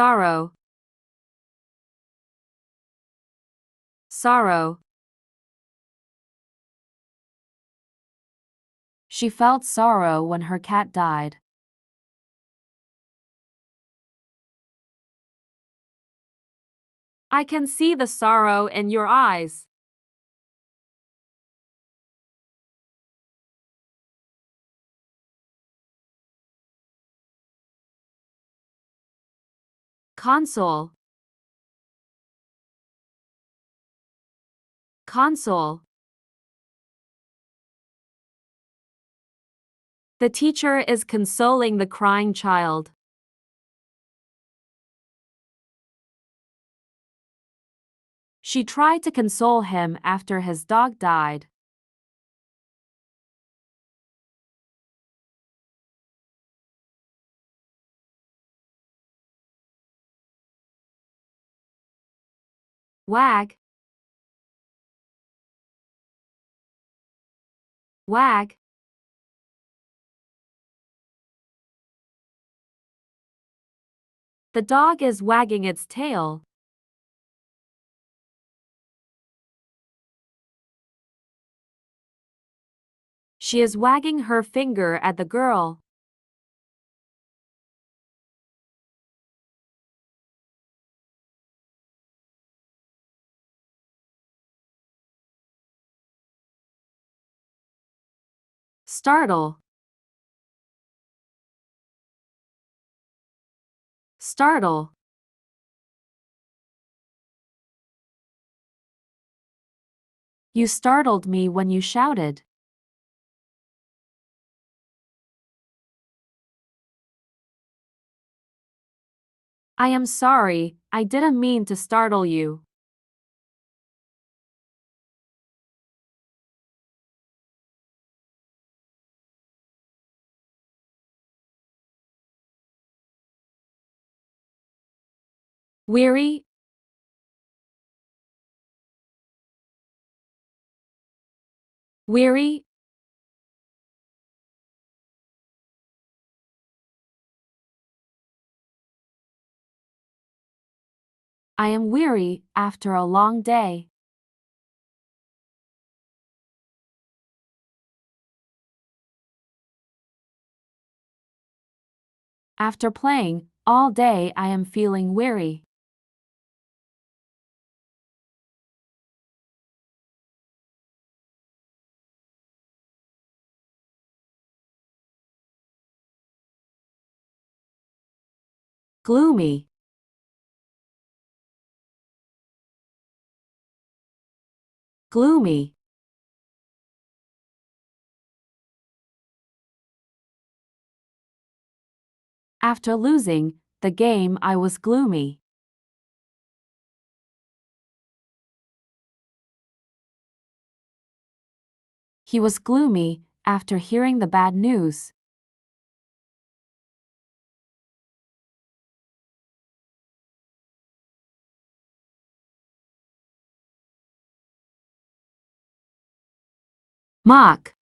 sorrow, sorrow. She felt sorrow when her cat died. I can see the sorrow in your eyes. Console, console. The teacher is consoling the crying child. She tried to console him after his dog died. Wag, wag. The dog is wagging its tail. She is wagging her finger at the girl. Startle, startle. You startled me when you shouted. I am sorry, I didn't mean to startle you. Weary, weary. I am weary after a long day. After playing all day, I am feeling weary. Gloomy, gloomy. After losing the game, I was gloomy. He was gloomy after hearing the bad news. Mock,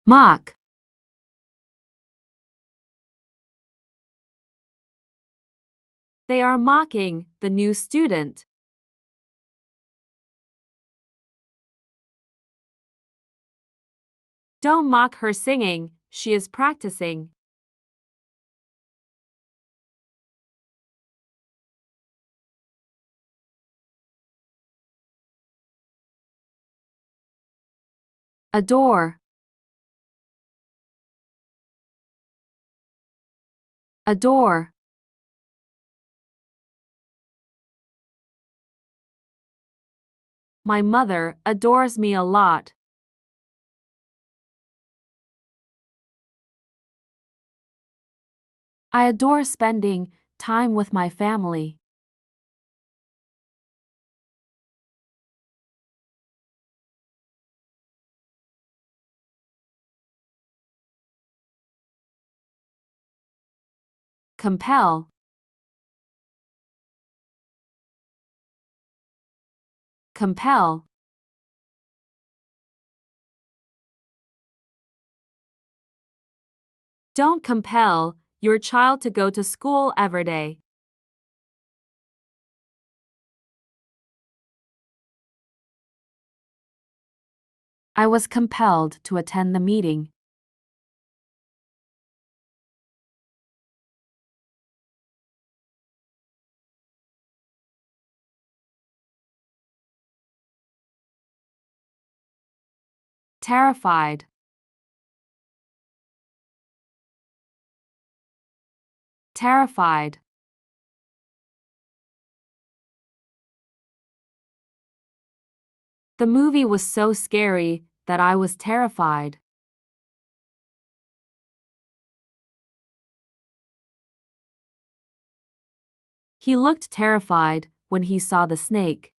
mock. They are mocking the new student. Don't mock her singing, she is practicing. Adore, adore. My mother adores me a lot. I adore spending time with my family. Compel, compel. Don't compel your child to go to school every day. I was compelled to attend the meeting. Terrified. Terrified. The movie was so scary that I was terrified. He looked terrified when he saw the snake.